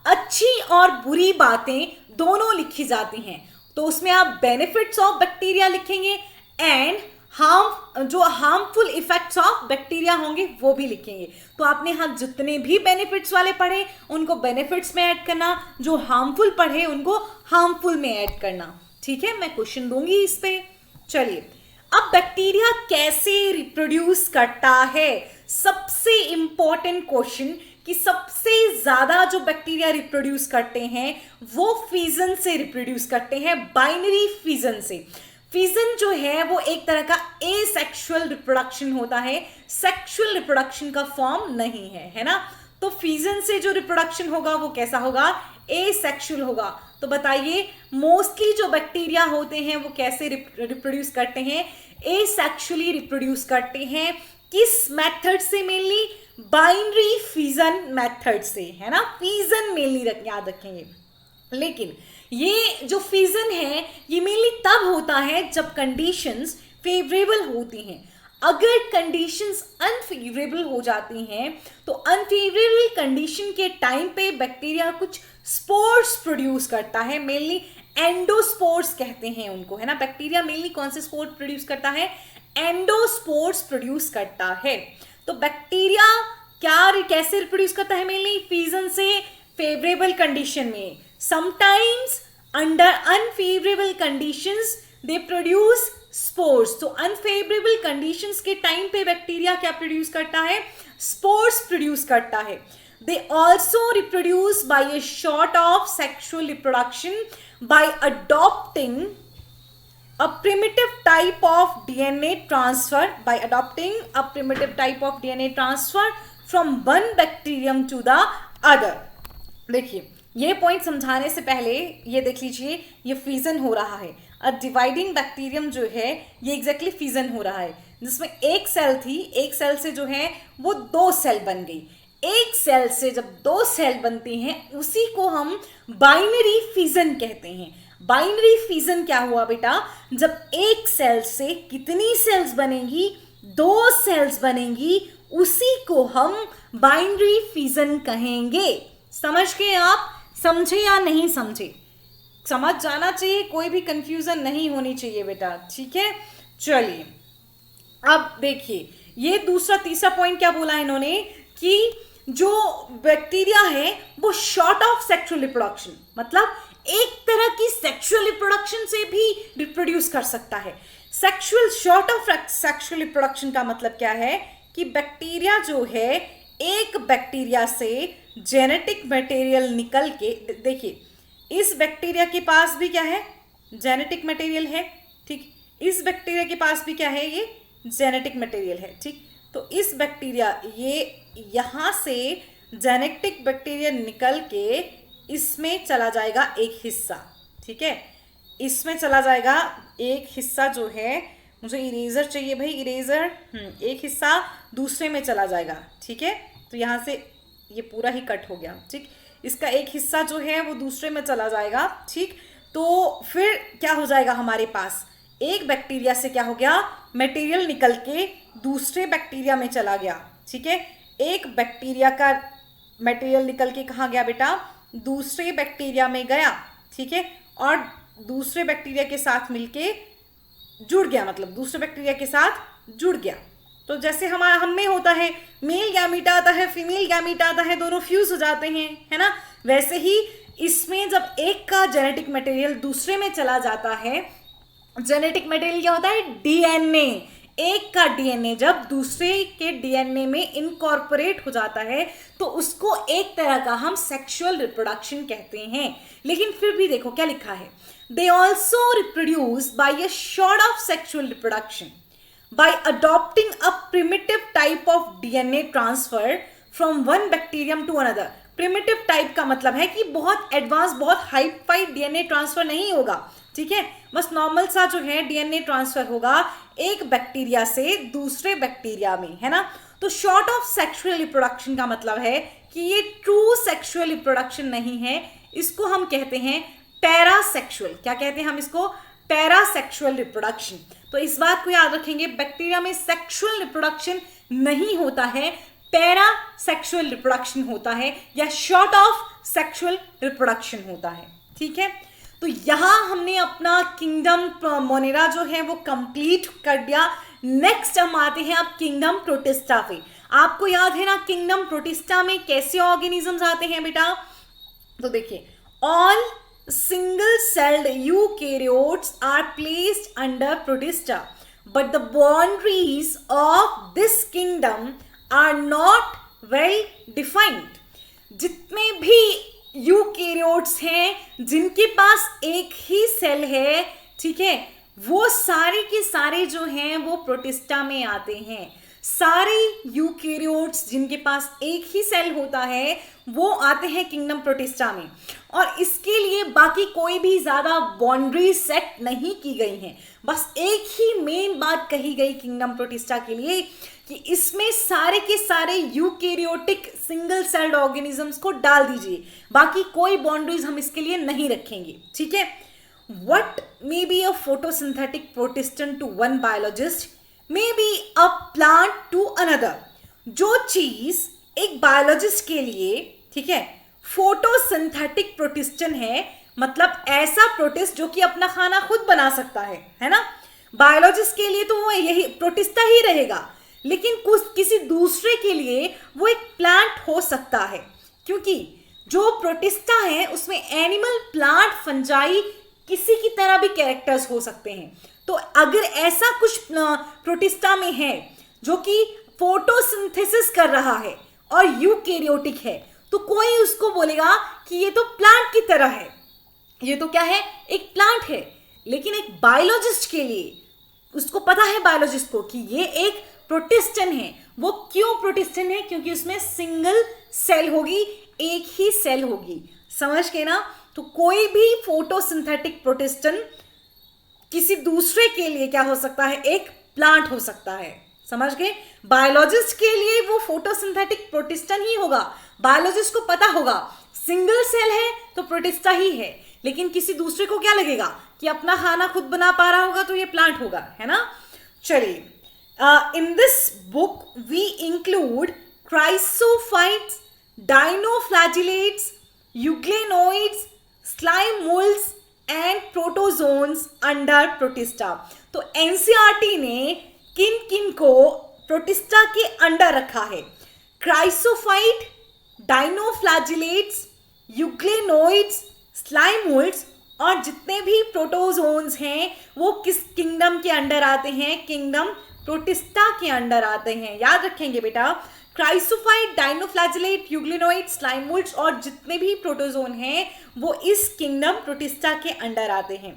S1: अच्छी और बुरी बातें दोनों लिखी जाती हैं। तो उसमें आप बेनिफिट्स ऑफ बैक्टीरिया लिखेंगे एंड जो हार्मफुल इफेक्ट्स ऑफ बैक्टीरिया होंगे वो भी लिखेंगे। तो आपने यहाँ जितने भी बेनिफिट्स वाले पढ़े उनको बेनिफिट्स में ऐड करना, जो हार्मफुल पढ़े उनको हार्मफुल में ऐड करना। ठीक है, मैं क्वेश्चन दूंगी इस पे। चलिए, अब बैक्टीरिया कैसे रिप्रोड्यूस करता है? सबसे इंपॉर्टेंट क्वेश्चन कि सबसे ज्यादा जो बैक्टीरिया रिप्रोड्यूस करते हैं वो फिजन से रिप्रोड्यूस करते हैं, बाइनरी फिजन से। फिजन जो है वो एक तरह का एसेक्सुअल रिप्रोडक्शन होता है, सेक्सुअल रिप्रोडक्शन का फॉर्म नहीं है ना। तो फिजन से जो रिप्रोडक्शन होगा वो कैसा होगा? एसेक्सुअल होगा। तो बताइए, मोस्टली जो बैक्टीरिया होते हैं वो कैसे रिप्रोड्यूस करते हैं? एसेक्सुअली रिप्रोड्यूस करते हैं। किस मेथड से? मेनली बाइनरी फिजन मेथड से, है ना। फिजन मेनली याद रखेंगे। लेकिन ये जो फिजन है ये मेनली तब होता है जब कंडीशंस फेवरेबल होती हैं। अगर कंडीशंस अनफेवरेबल हो जाती हैं तो अनफेवरेबल कंडीशन के टाइम पे बैक्टीरिया कुछ स्पोर्स प्रोड्यूस करता है, मेनली एंडोस्पोर्स कहते हैं उनको, है ना। बैक्टीरिया मेनली कौन से स्पोर्स प्रोड्यूस करता है? एंडोस्पोर्स प्रोड्यूस करता है। तो बैक्टीरिया कैसे रिप्रोड्यूस करता है? मेनली फिजन से, फेवरेबल कंडीशन में। Sometimes under unfavorable conditions they produce spores। तो unfavorable conditions के टाइम पे बैक्टीरिया क्या प्रोड्यूस करता है? स्पोर्स प्रोड्यूस करता है। They also reproduce by a sort of sexual reproduction by adopting a primitive type of DNA transfer, by adopting a primitive type of DNA transfer from one bacterium to the other। देखिए, ये point समझाने से पहले ये देख लीजिए, ये fission हो रहा है। अब डिवाइडिंग बैक्टीरियम जो है ये एग्जैक्टली फिजन हो रहा है, जिसमें एक सेल थी, एक सेल से जो है वो दो सेल बन गई। एक सेल से जब दो सेल बनती हैं उसी को हम बाइनरी फिजन कहते हैं। बाइनरी फिजन क्या हुआ बेटा? जब एक सेल से कितनी सेल्स बनेंगी? दो सेल्स बनेंगी, उसी को हम बाइनरी फिजन कहेंगे। समझ के आप? समझे या नहीं समझे? समझ जाना चाहिए, कोई भी कंफ्यूजन नहीं होनी चाहिए बेटा। ठीक है, चलिए अब देखिए, ये दूसरा तीसरा पॉइंट क्या बोला इन्होंने कि जो बैक्टीरिया है वो शॉर्ट ऑफ सेक्सुअल रिप्रोडक्शन, मतलब एक तरह की सेक्सुअल रिप्रोडक्शन से भी रिप्रोड्यूस कर सकता है। Sexual, short of sexual reproduction का मतलब क्या है कि बैक्टीरिया जो है, एक बैक्टीरिया से जेनेटिक मटेरियल निकल के, देखिए इस बैक्टीरिया के पास भी क्या है? जेनेटिक मटेरियल है, ठीक। इस बैक्टीरिया के पास भी क्या है? ये जेनेटिक मटेरियल है, ठीक। तो इस बैक्टीरिया, ये यहाँ से जेनेटिक बैक्टीरिया निकल के इसमें चला जाएगा एक हिस्सा, ठीक है। इसमें चला जाएगा एक हिस्सा जो है, मुझे इरेजर चाहिए भाई, इरेजर। एक हिस्सा दूसरे में चला जाएगा, ठीक है। तो यहाँ से ये पूरा ही कट हो गया, ठीक। इसका एक हिस्सा जो है वो दूसरे में चला जाएगा, ठीक। तो फिर क्या हो जाएगा हमारे पास, एक बैक्टीरिया से क्या हो गया, मटेरियल निकल के दूसरे बैक्टीरिया में चला गया, ठीक है। एक बैक्टीरिया का मटेरियल निकल के कहाँ गया बेटा, दूसरे बैक्टीरिया में गया, ठीक है, और दूसरे बैक्टीरिया के साथ मिलके जुड़ गया, मतलब दूसरे बैक्टीरिया के साथ जुड़ गया। तो जैसे हम में होता है, मेल गैमीट आता है, फीमेल गैमीट आता है, दोनों फ्यूज हो जाते हैं, है ना। वैसे ही इसमें जब एक का जेनेटिक मटेरियल दूसरे में चला जाता है, जेनेटिक मटेरियल क्या होता है, डीएनए, एक का डीएनए जब दूसरे के डीएनए में इनकॉर्पोरेट हो जाता है तो उसको एक तरह का हम सेक्सुअल रिप्रोडक्शन कहते हैं। लेकिन फिर भी देखो क्या लिखा है, they also reproduce by a sort of sexual reproduction by adopting a primitive type of DNA transfer from one bacterium to another। primitive type का मतलब है कि बहुत एडवांस, बहुत हाई-फाई डीएनए ट्रांसफर नहीं होगा, ठीक है, बस नॉर्मल सा जो है डीएनए ट्रांसफर होगा एक बैक्टीरिया से दूसरे बैक्टीरिया में, है ना। तो शॉर्ट ऑफ सेक्सुअल रिप्रोडक्शन का मतलब है कि ये ट्रू सेक्सुअल रिप्रोडक्शन नहीं है, इसको हम कहते हैं पैरासेक्सुअल। क्या कहते हैं हम इसको, पैरासेक्सुअल रिप्रोडक्शन। तो इस बात को याद रखेंगे, बैक्टीरिया में सेक्सुअल रिप्रोडक्शन नहीं होता है, पैरासेक्सुअल रिप्रोडक्शन होता है या शॉर्ट ऑफ सेक्सुअल रिप्रोडक्शन होता है, ठीक है। तो यहां हमने अपना किंगडम मोनेरा जो है वो कंप्लीट कर दिया। नेक्स्ट हम आते हैं अब किंगडम प्रोटिस्टा पे। आपको याद है ना किंगडम प्रोटिस्टा में कैसे ऑर्गेनिजम्स आते हैं बेटा, तो देखिए, all single-celled eukaryotes are placed under protista, but the boundaries of this kingdom are not well defined। जितने भी यूकेरियोट्स हैं जिनके पास एक ही सेल है, ठीक है, वो सारे के सारे जो हैं वो प्रोटिस्टा में आते हैं। सारे यूकेरियोट्स जिनके पास एक ही सेल होता है वो आते हैं किंगडम प्रोटिस्टा में, और इसके लिए बाकी कोई भी ज्यादा बाउंड्री सेट नहीं की गई है। बस एक ही मेन बात कही गई किंगडम प्रोटिस्टा के लिए कि इसमें सारे के सारे यूकेरियोटिक सिंगल सेल्ड ऑर्गेनिजम्स को डाल दीजिए, बाकी कोई बाउंड्रीज हम इसके लिए नहीं रखेंगे, ठीक है। What may be a photosynthetic protistan to one biologist may be a plant to another. जो चीज एक बायोलॉजिस्ट के लिए, ठीक है, फोटोसिंथेटिक प्रोटिस्टन है, मतलब ऐसा प्रोटिस्ट जो कि अपना खाना खुद बना सकता है ना। बायोलॉजिस्ट के लिए तो वो यही प्रोटिस्टा ही रहेगा, लेकिन कुछ किसी दूसरे के लिए वो एक प्लांट हो सकता है, क्योंकि जो प्रोटिस्टा है उसमें एनिमल, प्लांट, फंजाई किसी की तरह भी कैरेक्टर्स हो सकते हैं। तो अगर ऐसा कुछ प्रोटिस्टा में है जो कि फोटोसिंथेसिस कर रहा है और यूकेरियोटिक है, तो कोई उसको बोलेगा कि ये तो प्लांट की तरह है, ये तो क्या है, एक प्लांट है। लेकिन एक बायोलॉजिस्ट के लिए, उसको पता है बायोलॉजिस्ट को कि ये एक प्रोटिस्टन है। वो क्यों प्रोटिस्टन है, क्योंकि उसमें सिंगल सेल होगी, एक ही सेल होगी, समझ के ना। तो कोई भी फोटोसिंथेटिक प्रोटिस्टन किसी दूसरे के लिए क्या हो सकता है, एक प्लांट हो सकता है, समझ गए। बायोलॉजिस्ट के लिए वो फोटोसिंथेटिक प्रोटिस्टन ही होगा, बायोलॉजिस्ट को पता होगा सिंगल सेल है तो प्रोटिस्टा ही है, लेकिन किसी दूसरे को क्या लगेगा कि अपना खाना खुद बना पा रहा होगा तो ये प्लांट होगा, है ना। चलिए, in this book we include chrysophytes, dinoflagellates, euglenoids, slime moulds and protozoans under Protista. तो एनसीईआरटी ने किन किन को प्रोटिस्टा के अंडर रखा है, chrysophyte, dinoflagellates, euglenoids, slime moulds और जितने भी प्रोटोजोन्स हैं वो किस किंगडम के अंडर आते हैं, किंगडम प्रोटिस्टा के अंडर आते हैं। याद रखेंगे बेटा, क्राइसोफाइट, डाइनोफ्लैजिलेट, यूग्लेनोइड, स्लाइम मोल्ड्स और जितने भी प्रोटोजोन हैं वो इस किंगडम प्रोटिस्टा के अंडर आते हैं।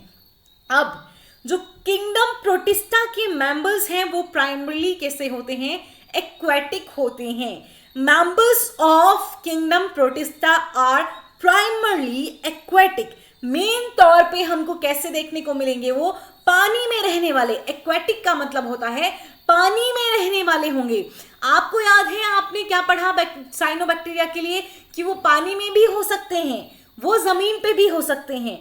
S1: अब जो किंगडम प्रोटिस्टा के मेंबर्स हैं वो प्राइमरीली कैसे होते हैं, एक्वेटिक होते हैं। Members of kingdom protista are primarily aquatic. मेन तौर पे हमको कैसे देखने को मिलेंगे, वो पानी में रहने वाले। एक्वेटिक का मतलब होता है पानी में रहने वाले होंगे। आपको याद है आपने क्या पढ़ा साइनोबैक्टीरिया के लिए कि वो पानी में भी हो सकते हैं, वो जमीन पे भी हो सकते हैं,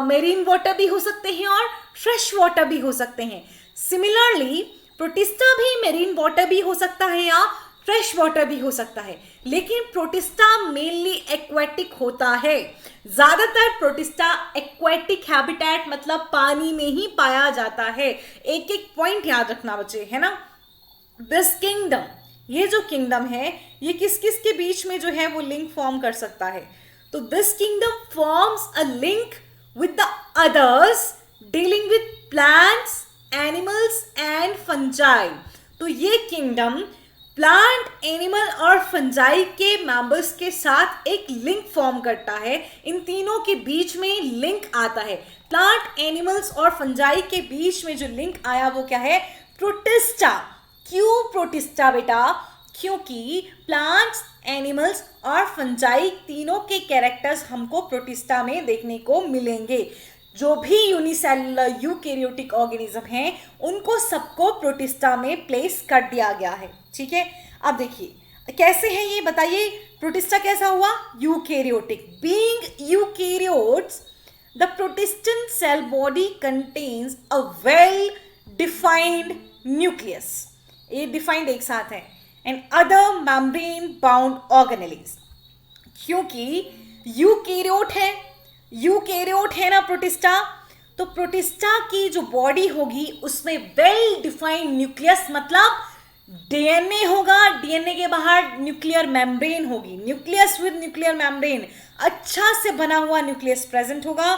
S1: मेरीन वाटर भी हो सकते हैं और फ्रेश वाटर भी हो सकते हैं। सिमिलरली प्रोटिस्टा भी मेरीन वाटर भी हो सकता है या फ्रेश वाटर भी हो सकता है, लेकिन प्रोटिस्टा मेनली एक्वेटिक होता है। ज्यादातर प्रोटिस्टा एक्वेटिक हैबिटेट मतलब पानी में ही पाया जाता है। एक एक पॉइंट याद रखना बच्चे, है ना। दिस किंगडम, ये जो किंगडम है ये किस किस के बीच में जो है वो लिंक फॉर्म कर सकता है, तो this kingdom forms a link with the others dealing with plants, animals and fungi. तो ये किंगडम प्लांट, एनिमल और फंजाई के मेंबर्स के साथ एक लिंक फॉर्म करता है। इन तीनों के बीच में लिंक आता है। प्लांट, एनिमल्स और फंजाई के बीच में जो लिंक आया वो क्या है, प्रोटिस्टा। क्यों प्रोटिस्टा बेटा, क्योंकि प्लांट्स, एनिमल्स और फंजाई तीनों के कैरेक्टर्स हमको प्रोटिस्टा में देखने को मिलेंगे। जो भी यूनिसेलुलर यूकैरियोटिक ऑर्गेनिज्म हैं उनको सबको प्रोटिस्टा में प्लेस कर दिया गया है। ठीक है, अब देखिए कैसे है ये बताइए, प्रोटिस्टा कैसा हुआ, eukaryotic. Being eukaryotes the protistan cell body contains a well defined nucleus, ये डिफाइंड एक साथ है, and other membrane bound organelles. क्योंकि यूकैरियोट है ना प्रोटिस्टा, तो प्रोटिस्टा की जो बॉडी होगी उसमें वेल डिफाइंड न्यूक्लियस मतलब डीएनए होगा, डीएनए के बाहर न्यूक्लियर मेम्ब्रेन होगी, न्यूक्लियस विद न्यूक्लियर मेम्ब्रेन, अच्छा से बना हुआ न्यूक्लियस प्रेजेंट होगा,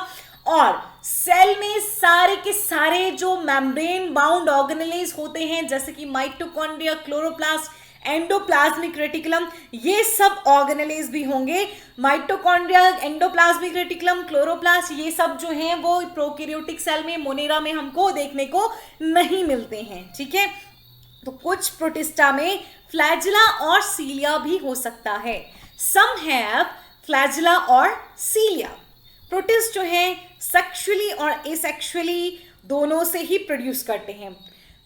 S1: और सेल में सारे के सारे जो मेम्ब्रेन बाउंड ऑर्गेनेल्स होते हैं जैसे कि माइटोकॉन्ड्रिया, क्लोरोप्लास्ट, एंडोप्लाज्मिक रेटिकुलम, ये सब ऑर्गेनेल्स भी होंगे। माइटोकॉन्ड्रिया, एंडोप्लाज्मिक रेटिकुलम, क्लोरोप्लास्ट, ये सब जो हैं वो प्रोकैरियोटिक सेल में, मोनेरा में हमको देखने को नहीं मिलते हैं। ठीक है, तो कुछ प्रोटिस्टा में फ्लैजिला और सीलिया भी हो सकता है। सम हैव फ्लैजिला और सीलिया। प्रोटिस्ट जो है सेक्सुअली और एसेक्सुअली दोनों से ही प्रोड्यूस करते हैं।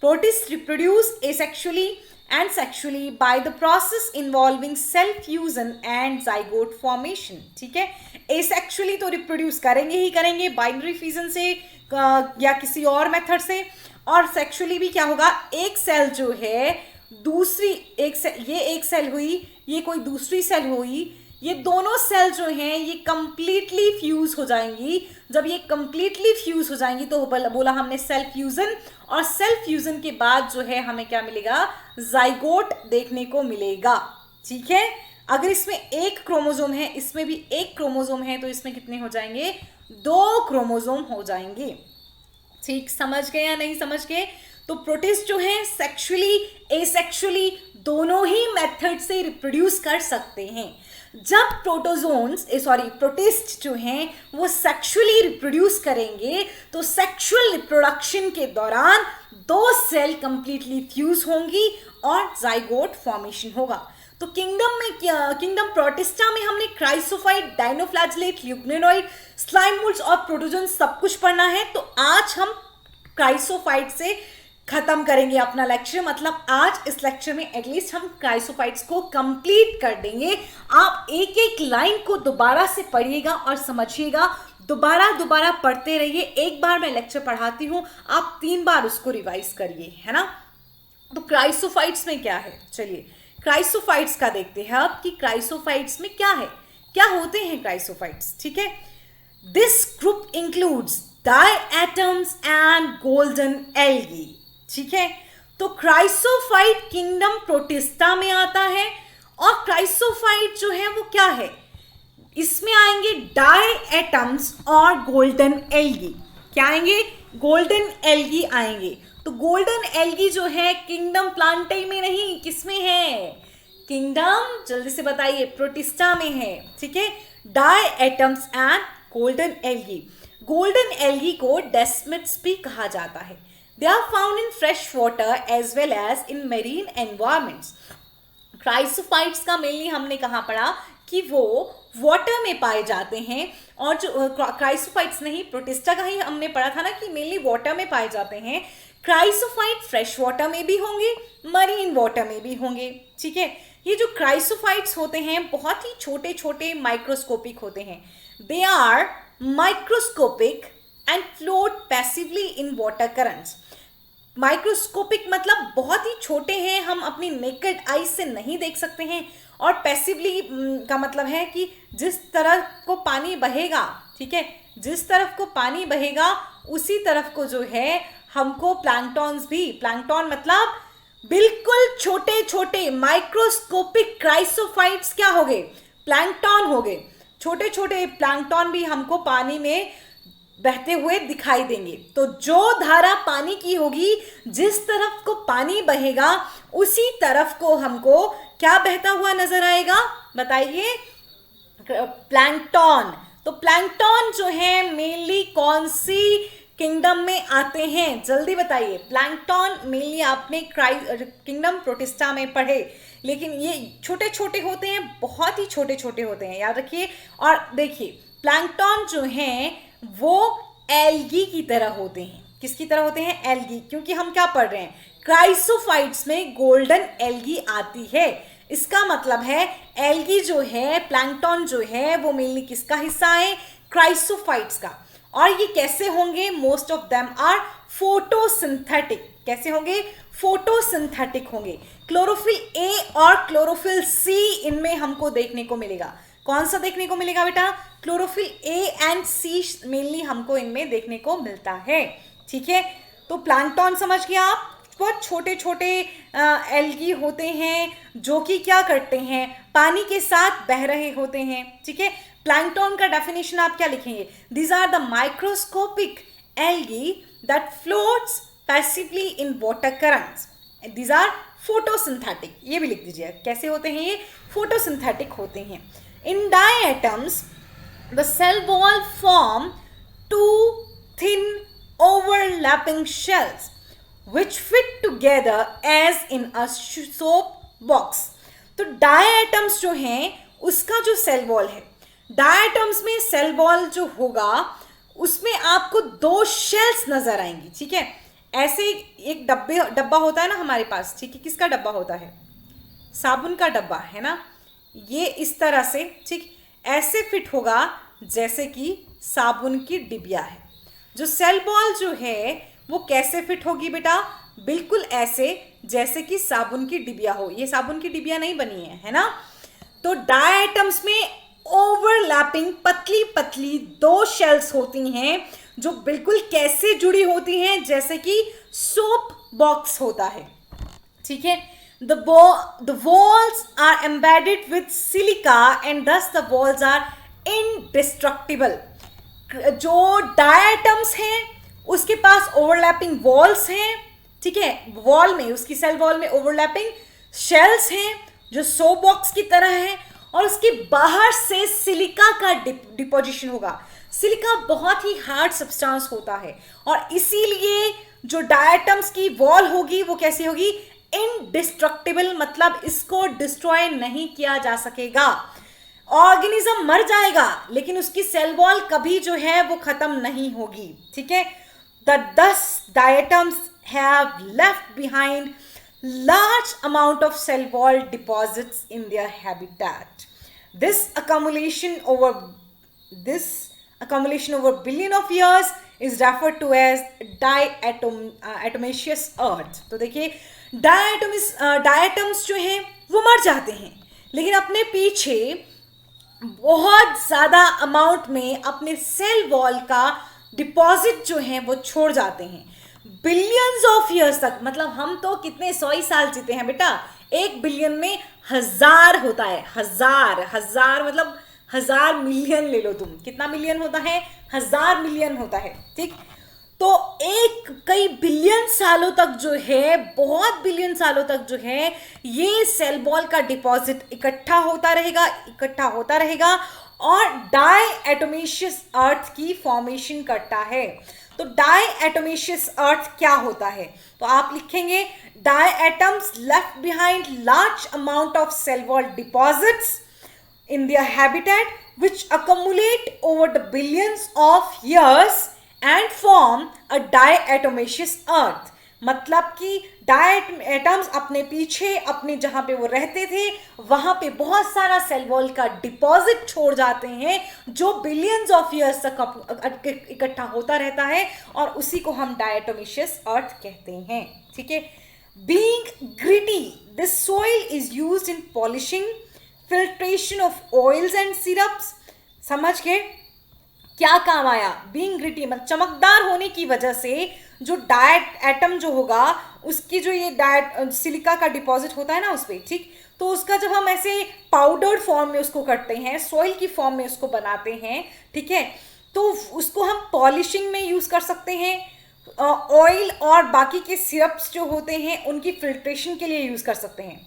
S1: Protist reproduce asexually and sexually by the process involving cell fusion and zygote formation। ठीक है, asexually तो रिप्रोड्यूस करेंगे ही करेंगे बाइनरी फ्यूजन से या किसी और मेथड से, और सेक्सुअली भी क्या होगा, एक सेल जो है दूसरी एक सेल, ये एक सेल हुई, ये कोई दूसरी सेल हुई, ये दोनों सेल जो हैं ये कंप्लीटली फ्यूज हो जाएंगी। जब ये कंप्लीटली फ्यूज हो जाएंगी तो बोला हमने सेल फ्यूजन, और सेल फ्यूजन के बाद जो है हमें क्या मिलेगा, जाइगोट देखने को मिलेगा। ठीक है, अगर इसमें एक क्रोमोसोम है, इसमें भी एक क्रोमोसोम है, तो इसमें कितने हो जाएंगे, 2 क्रोमोसोम हो जाएंगे। ठीक, समझ गए या नहीं समझ गए। तो प्रोटिस्ट जो है सेक्सुअली एसेक्सुअली दोनों ही मेथड से रिप्रोड्यूस कर सकते हैं। जब प्रोटिस्ट जो हैं वो सेक्सुअली रिप्रोड्यूस करेंगे तो सेक्सुअल रिप्रोडक्शन के दौरान 2 सेल कंप्लीटली फ्यूज होंगी और जाइगोट फॉर्मेशन होगा। तो किंगडम प्रोटिस्टा में हमने क्राइसोफाइट, डायनोफ्लैजिलेट, ल्यूग्नेनॉइड, स्लाइम मोल्ड्स और प्रोटोजोन सब कुछ पढ़ना है। तो आज हम क्राइसोफाइट से खत्म करेंगे अपना लेक्चर, मतलब आज इस लेक्चर में एटलीस्ट हम क्राइसोफाइट्स को कंप्लीट कर देंगे। आप एक एक लाइन को दोबारा से पढ़िएगा और समझिएगा, दोबारा पढ़ते रहिए। एक बार मैं लेक्चर पढ़ाती हूं, आप 3 बार उसको रिवाइज करिए, है ना। तो क्राइसोफाइट्स में क्या है, चलिए क्राइसोफाइट्स का देखते हैं अब कि क्राइसोफाइट्स में क्या है, क्या होते हैं क्राइसोफाइट्स। ठीक है, this group includes diatoms and golden algae. ठीक है, तो क्राइसोफाइट किंगडम प्रोटिस्टा में आता है, और क्राइसोफाइट जो है वो क्या है, इसमें आएंगे डायटम्स और गोल्डन एल्गी। क्या आएंगे, गोल्डन एल्गी आएंगे। तो गोल्डन एल्गी जो है किंगडम प्लांटाई में नहीं, किसमें है, किंगडम, जल्दी से बताइए, प्रोटिस्टा में है। ठीक है, diatoms and golden algae. Golden algae को डेस्मिड्स भी कहा जाता है। They are found in fresh water as well as in marine environments. Chrysophytes का मेनली हमने कहाँ पढ़ा कि वो वाटर में पाए जाते हैं, और जो क्राइसोफाइट्स नहीं, प्रोटिस्टा का ही हमने पढ़ा था ना कि मेनली वाटर में पाए जाते हैं। क्राइसोफाइट फ्रेश वाटर में भी होंगे, मरीन वाटर में भी होंगे। ठीक है, ये जो क्राइसोफाइट्स होते हैं बहुत ही छोटे छोटे माइक्रोस्कोपिक होते हैं। They are microscopic and float passively in water currents. Microscopic मतलब बहुत ही छोटे हैं, हम अपनी नेकेड आई से नहीं देख सकते हैं। और पैसिवली का मतलब है कि जिस तरफ को पानी बहेगा, ठीक है, जिस तरफ को पानी बहेगा उसी तरफ को जो है हमको प्लैंकटॉन्स भी, प्लैंकटॉन मतलब बिल्कुल छोटे छोटे माइक्रोस्कोपिक क्राइसोफाइट्स क्या हो गए, प्लैंकटॉन हो गए। छोटे छोटे प्लैंकटॉन भी हमको पानी में बहते हुए दिखाई देंगे। तो जो धारा पानी की होगी, जिस तरफ को पानी बहेगा उसी तरफ को हमको क्या बहता हुआ नजर आएगा, बताइए, प्लैंकटॉन। तो प्लैंकटॉन जो है मेनली कौन सी किंगडम में आते हैं, जल्दी बताइए। प्लैंकटॉन मेनली आपने किंगडम प्रोटिस्टा में पढ़े, लेकिन ये छोटे छोटे होते हैं, बहुत ही छोटे छोटे होते हैं, याद रखिए। और देखिए प्लैंकटॉन जो हैं वो एल्गी की तरह होते हैं। किसकी तरह होते हैं, एल्गी, क्योंकि हम क्या पढ़ रहे हैं, क्राइसोफाइट्स में गोल्डन एल्गी आती है। इसका मतलब है एल्गी जो है, प्लैंकटॉन जो है वो मेनली किसका हिस्सा है, क्राइसोफाइट्स का। और ये कैसे होंगे, most of them are photosynthetic. कैसे होंगे, फोटोसिंथेटिक होंगे। क्लोरोफिल ए और क्लोरोफिल सी इनमें हमको देखने को मिलेगा। कौन सा देखने को मिलेगा बेटा, chlorophyll A and C mainly हमको इनमें देखने को मिलता है, ठीक है। तो प्लैंकटॉन समझ गया आप, बहुत छोटे छोटे एल्गी होते हैं जो कि क्या करते हैं, पानी के साथ बह रहे होते हैं, ठीक है। प्लैंकटॉन का डेफिनेशन आप क्या लिखेंगे, these are the microscopic algae that floats passively in water currents, these are photosynthetic. ये भी लिख दीजिए, कैसे होते हैं ये, फोटोसिंथेटिक होते हैं। In diatoms, the cell wall form two thin overlapping shells which fit together as in a soap box. तो diatoms जो हैं उसका जो सेल वॉल है, diatoms में सेल वॉल जो होगा उसमें आपको दो शेल्स नजर आएंगी, ठीक है। ऐसे एक डब्बा होता है ना हमारे पास, ठीक है, किसका डब्बा होता है, साबुन का डब्बा है ना, ये इस तरह से, ठीक, ऐसे फिट होगा जैसे कि साबुन की डिबिया है। जो सेल बॉल जो है वो कैसे फिट होगी बेटा, बिल्कुल ऐसे जैसे कि साबुन की डिबिया हो। ये साबुन की डिबिया नहीं बनी है ना। तो डायटम्स में ओवरलैपिंग पतली पतली दो शेल्स होती हैं जो बिल्कुल कैसे जुड़ी होती हैं, जैसे कि सोप बॉक्स होता है, ठीक है। The walls are embedded with silica and thus the walls are indestructible. जो डायटम्स हैं उसके पास ओवरलैपिंग वॉल्स हैं, ठीक है, वॉल में, उसकी सेल वॉल में ओवरलैपिंग शेल्स हैं जो सो बॉक्स की तरह है, और उसके बाहर से सिलिका का डिपोजिशन होगा। सिलिका बहुत ही हार्ड सब्सटेंस होता है और इसीलिए जो डायटम्स की वॉल होगी वो कैसी होगी, इनडिस्ट्रक्टिबल, मतलब इसको डिस्ट्रॉय नहीं किया जा सकेगा। ऑर्गेनिज्म मर जाएगा लेकिन उसकी सेल वॉल कभी जो है वो खत्म नहीं होगी, ठीक है। thus diatoms have left behind large amount of cell wall deposits in their habitat. This accumulation over billion of years is referred to as diatomaceous earth. तो देखिए डायटम्स जो हैं वो मर जाते हैं लेकिन अपने पीछे बहुत ज़्यादा अमाउंट में अपने सेल वॉल का डिपॉजिट जो है वो छोड़ जाते हैं बिलियंस ऑफ ईयर्स तक। मतलब हम तो कितने 100 साल जीते हैं बेटा, 1 बिलियन में 1000 होता है, हजार मतलब 1000 मिलियन ले लो तुम, कितना मिलियन होता है, 1000 मिलियन होता है, ठीक। तो कई बिलियन सालों तक जो है, बहुत बिलियन सालों तक जो है ये सेल बॉल का डिपॉजिट इकट्ठा होता रहेगा और डायएटोमेशियस अर्थ की फॉर्मेशन करता है। तो डायएटोमेशियस अर्थ क्या होता है, तो आप लिखेंगे diatoms left behind large amount of cell wall deposits in their habitat which accumulate over the billions of years and form a diatomaceous earth. मतलब कि डायट एटम्स अपने पीछे, अपने जहां पे वो रहते थे वहां पे बहुत सारा सेल वॉल का डिपॉजिट छोड़ जाते हैं जो बिलियंस ऑफ ईयर्स तक इकट्ठा होता रहता है, और उसी को हम डायटोमिशियस अर्थ कहते हैं। ठीक है। Being gritty, this soil is used in polishing, filtration of oils and syrups. समझ गए क्या काम आया? बीइंग ग्रिटी मतलब चमकदार होने की वजह से जो डायट एटम जो होगा उसकी जो ये डायट सिलिका का डिपॉजिट होता है ना उस पर, ठीक, तो उसका जब हम ऐसे पाउडर्ड फॉर्म में उसको करते हैं, सॉइल की फॉर्म में उसको बनाते हैं, ठीक है, तो उसको हम पॉलिशिंग में यूज कर सकते हैं, ऑयल और बाकी के सिरप्स जो होते हैं उनकी फिल्ट्रेशन के लिए यूज कर सकते हैं।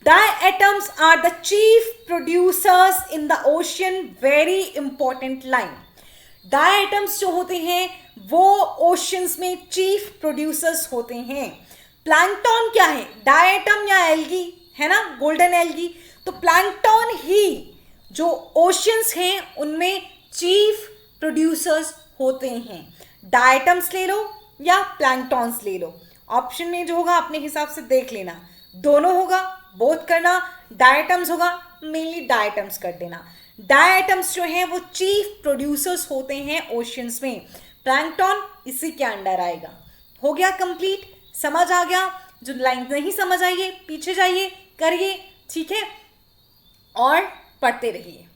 S1: Diatoms are the chief producers in the ocean. Very important line. Diatoms जो होते हैं वो ओशंस में चीफ प्रोड्यूसर्स होते हैं। प्लैंकटन क्या है? डायटम या एल्गी है ना, गोल्डन एल्गी। तो प्लैंकटन ही जो ओशंस हैं उनमें चीफ प्रोड्यूसर्स होते हैं। डायटम्स ले लो या प्लैंकटॉन्स ले लो, ऑप्शन में जो होगा अपने हिसाब से देख लेना, दोनों होगा, बोथ करना, डायटम्स होगा मेनली डायटम्स कर देना। डायटम्स जो हैं वो चीफ प्रोड्यूसर्स होते हैं ओशियंस में, प्लैंकटन इसी के अंडर आएगा। हो गया कंप्लीट, समझ आ गया? जो लाइन नहीं समझ आइए पीछे जाइए, करिए, ठीक है, और पढ़ते रहिए।